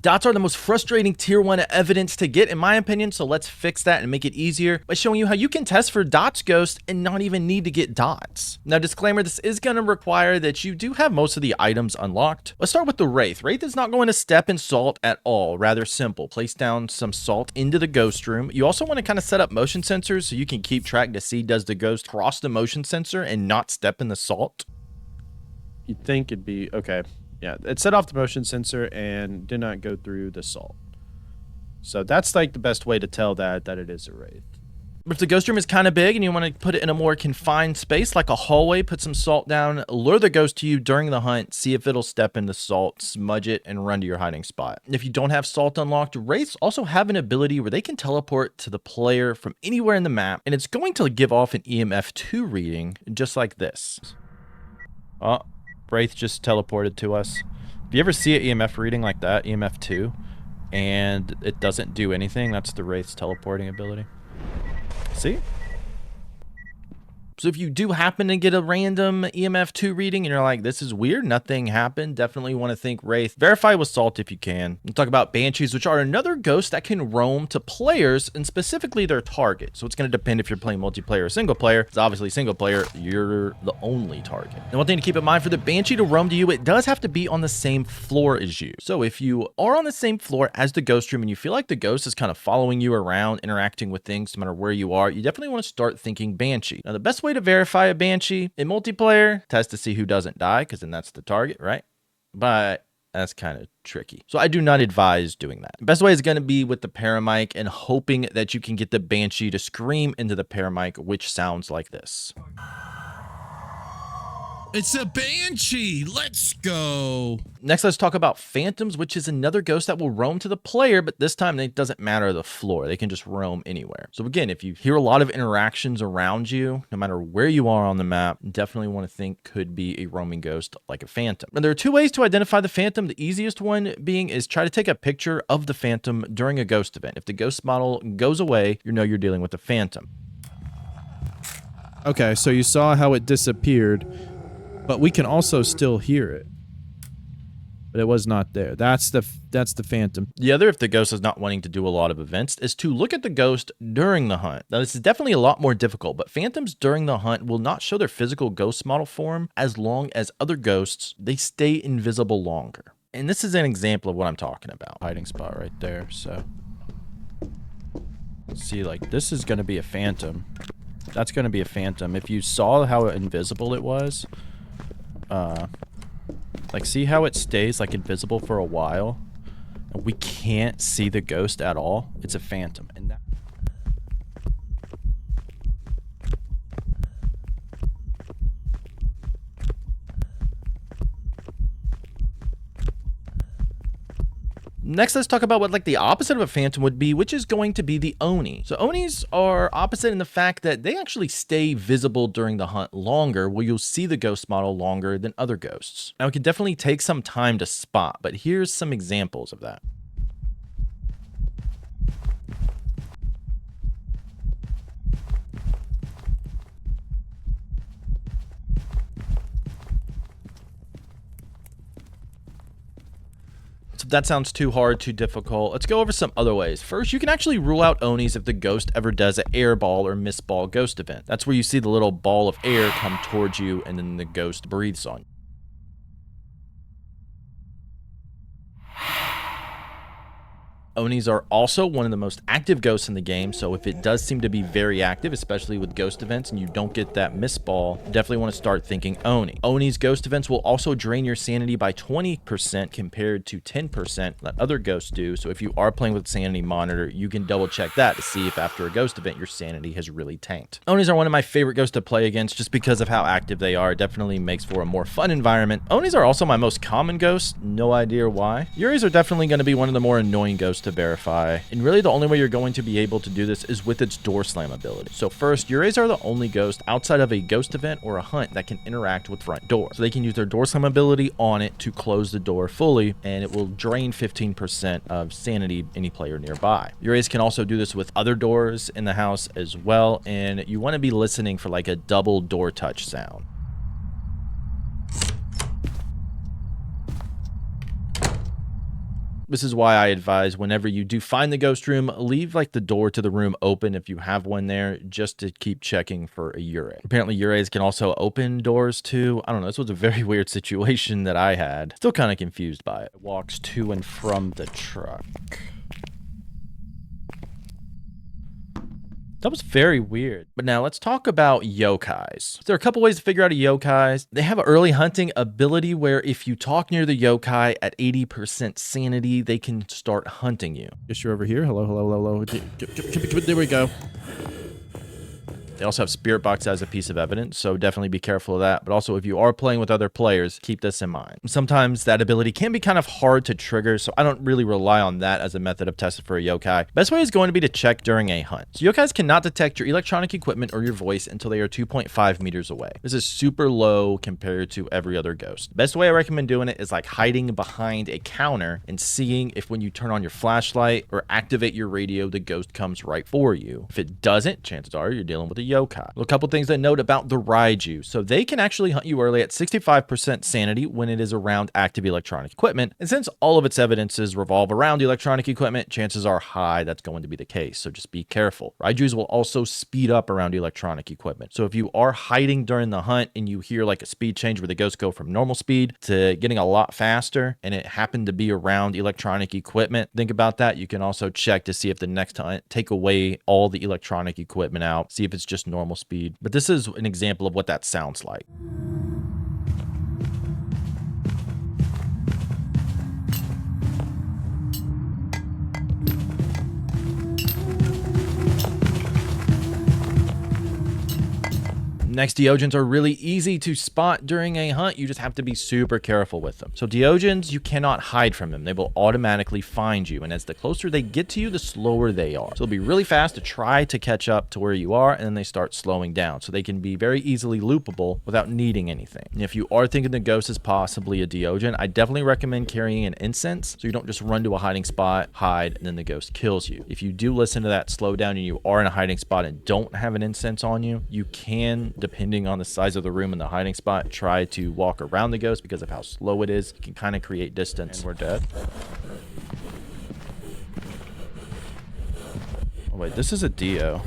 Dots are the most frustrating tier 1 evidence to get in my opinion, so let's fix that and make it easier by showing you how you can test for dots ghost and not even need to get dots. Now disclaimer, this is going to require that you do have most of the items unlocked. Let's start with the Wraith. Wraith is not going to step in salt at all, rather simple. Place down some salt into the ghost room. You also want to kind of set up motion sensors so you can keep track to see does the ghost cross the motion sensor and not step in the salt. You'd think it'd be okay. Yeah, it set off the motion sensor and did not go through the salt. So that's like the best way to tell that it is a Wraith. But if the ghost room is kind of big and you want to put it in a more confined space like a hallway, put some salt down, lure the ghost to you during the hunt, see if it'll step in the salt, smudge it, and run to your hiding spot. If you don't have salt unlocked, Wraiths also have an ability where they can teleport to the player from anywhere in the map, and it's going to give off an EMF 2 reading just like this. Oh, Wraith just teleported to us. If you ever see an EMF reading like that, EMF 2, and it doesn't do anything, that's the Wraith's teleporting ability. See? So if you do happen to get a random EMF 2 reading and you're like, this is weird, nothing happened, definitely want to think Wraith. Verify with salt if you can. We'll talk about Banshees, which are another ghost that can roam to players and specifically their target. So it's going to depend if you're playing multiplayer or single player. It's obviously single player, you're the only target. Now, one thing to keep in mind, for the Banshee to roam to you, it does have to be on the same floor as you. So if you are on the same floor as the ghost room and you feel like the ghost is kind of following you around, interacting with things no matter where you are, you definitely want to start thinking Banshee. Now, the best way to verify a Banshee in multiplayer, test to see who doesn't die, because then that's the target, right? But that's kind of tricky. So I do not advise doing that. The best way is going to be with the paramic and hoping that you can get the Banshee to scream into the paramic, which sounds like this. It's a Banshee! Let's go! Next, let's talk about Phantoms, which is another ghost that will roam to the player, but this time it doesn't matter the floor. They can just roam anywhere. So again, if you hear a lot of interactions around you, no matter where you are on the map, definitely want to think could be a roaming ghost like a Phantom. And there are two ways to identify the Phantom. The easiest one being is try to take a picture of the Phantom during a ghost event. If the ghost model goes away, you know you're dealing with a Phantom. Okay, so you saw how it disappeared, but we can also still hear it. But it was not there. That's the Phantom. The other, if the ghost is not wanting to do a lot of events, is to look at the ghost during the hunt. Now, this is definitely a lot more difficult, but Phantoms during the hunt will not show their physical ghost model form as long as other ghosts, they stay invisible longer. And this is an example of what I'm talking about. Hiding spot right there, so. See, like, this is going to be a Phantom. That's going to be a Phantom. If you saw how invisible it was, like, see how it stays like invisible for a while? And we can't see the ghost at all. It's a Phantom. And that Next, let's talk about what like the opposite of a Phantom would be, which is going to be the Oni. So Onis are opposite in the fact that they actually stay visible during the hunt longer, where you'll see the ghost model longer than other ghosts. Now, it can definitely take some time to spot, but here's some examples of that. So if that sounds too hard, too difficult, let's go over some other ways. First, you can actually rule out Onis if the ghost ever does an air ball or miss ball ghost event. That's where you see the little ball of air come towards you and then the ghost breathes on you. Onis are also one of the most active ghosts in the game, so if it does seem to be very active, especially with ghost events, and you don't get that miss ball, you definitely want to start thinking Oni. Oni's ghost events will also drain your sanity by 20% compared to 10% that other ghosts do, so if you are playing with sanity monitor, you can double check that to see if after a ghost event your sanity has really tanked. Onis are one of my favorite ghosts to play against just because of how active they are. It definitely makes for a more fun environment. Onis are also my most common ghost, no idea why. Yureis are definitely going to be one of the more annoying ghosts to verify, and really the only way you're going to be able to do this is with its door slam ability. So first, Yureis are the only ghost outside of a ghost event or a hunt that can interact with front door. So they can use their door slam ability on it to close the door fully, and it will drain 15% of sanity any player nearby. Yureis can also do this with other doors in the house as well, and you want to be listening for like a double door touch sound. This is why I advise whenever you do find the ghost room, leave like the door to the room open if you have one there, just to keep checking for a Yurei. Apparently Yureis can also open doors too. I don't know, this was a very weird situation that I had. Still kind of confused by it. Walks to and from the truck. That was very weird. But now let's talk about yokais. There are a couple ways to figure out a yokai. They have an early hunting ability where if you talk near the yokai at 80% sanity, they can start hunting you. Guess you're over here. Hello, hello, hello. There we go. They also have spirit box as a piece of evidence, so definitely be careful of that. But also, if you are playing with other players, keep this in mind. Sometimes that ability can be kind of hard to trigger, so I don't really rely on that as a method of testing for a yokai. Best way is going to be to check during a hunt. So yokais cannot detect your electronic equipment or your voice until they are 2.5 meters away. This is super low compared to every other ghost. Best way I recommend doing it is like hiding behind a counter and seeing if when you turn on your flashlight or activate your radio, the ghost comes right for you. If it doesn't, chances are you're dealing with a yokai. A couple things to note about the Raiju. So they can actually hunt you early at 65% sanity when it is around active electronic equipment. And since all of its evidences revolve around electronic equipment, chances are high that's going to be the case. So just be careful. Raijus will also speed up around electronic equipment. So if you are hiding during the hunt and you hear like a speed change where the ghosts go from normal speed to getting a lot faster and it happened to be around electronic equipment, think about that. You can also check to see if the next hunt take away all the electronic equipment out, see if it's just normal speed. But this is an example of what that sounds like. Next, Deogens are really easy to spot during a hunt. You just have to be super careful with them. So Deogens, you cannot hide from them. They will automatically find you. And as the closer they get to you, the slower they are. So it'll be really fast to try to catch up to where you are, and then they start slowing down. So they can be very easily loopable without needing anything. And if you are thinking the ghost is possibly a Deogen, I definitely recommend carrying an incense so you don't just run to a hiding spot, hide, and then the ghost kills you. If you do listen to that slowdown and you are in a hiding spot and don't have an incense on you, you can, depending on the size of the room and the hiding spot, try to walk around the ghost because of how slow it is. You can kind of create distance. And we're dead. Oh wait, this is a Dio.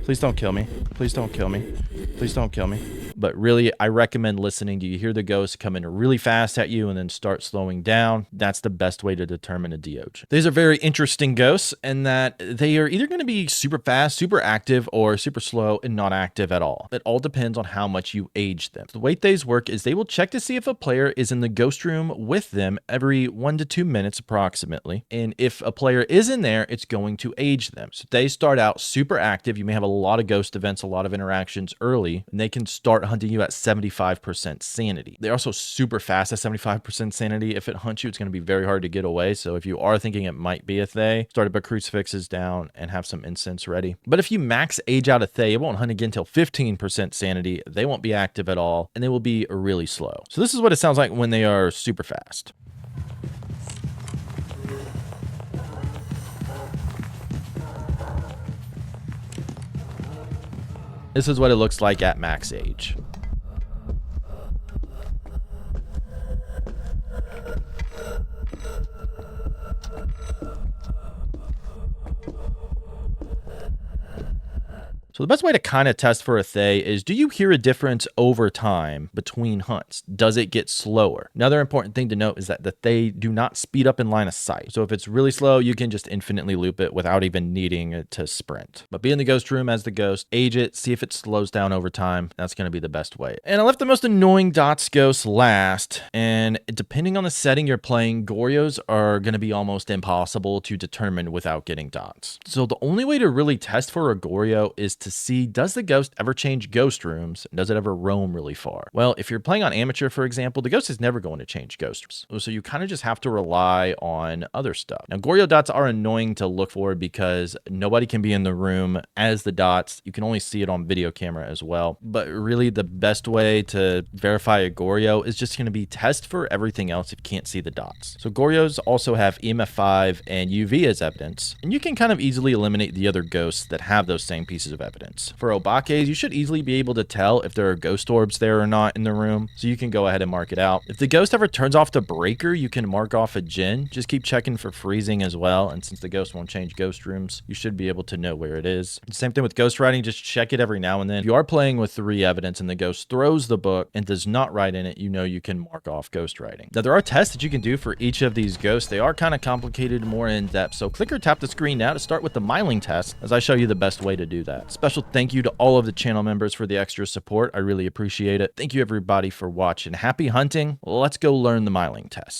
Please don't kill me. Please don't kill me. Please don't kill me. But really, I recommend listening. Do you hear the ghost come in really fast at you and then start slowing down? That's the best way to determine a Deogen. These are very interesting ghosts in that they are either going to be super fast, super active, or super slow and not active at all. It all depends on how much you age them. The way Thays work is they will check to see if a player is in the ghost room with them every 1 to 2 minutes approximately. And if a player is in there, it's going to age them. So they start out super active. You may have a lot of ghost events, a lot of interactions early, and they can start hunting you at 75% sanity. They're also super fast at 75% sanity. If it hunts you, it's going to be very hard to get away. So if you are thinking it might be a Thaye, start to put crucifixes down and have some incense ready. But if you max age out a Thaye, it won't hunt again until 15% sanity. They won't be active at all, and they will be really slow. So this is what it sounds like when they are super fast. This is what it looks like at max age. So the best way to kind of test for a Thaye is, do you hear a difference over time between hunts? Does it get slower? Another important thing to note is that the Thaye do not speed up in line of sight. So if it's really slow, you can just infinitely loop it without even needing it to sprint. But be in the ghost room as the ghost, age it, see if it slows down over time. That's going to be the best way. And I left the most annoying dots ghosts last. And depending on the setting you're playing, Goryos are going to be almost impossible to determine without getting dots. So the only way to really test for a Goryo is to see, does the ghost ever change ghost rooms? And does it ever roam really far? Well, if you're playing on amateur, for example, the ghost is never going to change ghost rooms. So you kind of just have to rely on other stuff. Now, Goryo dots are annoying to look for because nobody can be in the room as the dots. You can only see it on video camera as well. But really, the best way to verify a Goryo is just going to be test for everything else if you can't see the dots. So Goryos also have EMF5 and UV as evidence. And you can kind of easily eliminate the other ghosts that have those same pieces of evidence. evidence. For obakes, you should easily be able to tell if there are ghost orbs there or not in the room, so you can go ahead and mark it out. If the ghost ever turns off the breaker, you can mark off a djinn. Just keep checking for freezing as well, and since the ghost won't change ghost rooms, you should be able to know where it is. Same thing with ghost writing, just check it every now and then. If you are playing with 3 evidence and the ghost throws the book and does not write in it, you know you can mark off ghost writing. Now, there are tests that you can do for each of these ghosts. They are kind of complicated, more in depth, so click or tap the screen now to start with the myling test as I show you the best way to do that. Special thank you to all of the channel members for the extra support. I really appreciate it. Thank you everybody for watching. Happy hunting. Let's go learn the myling test.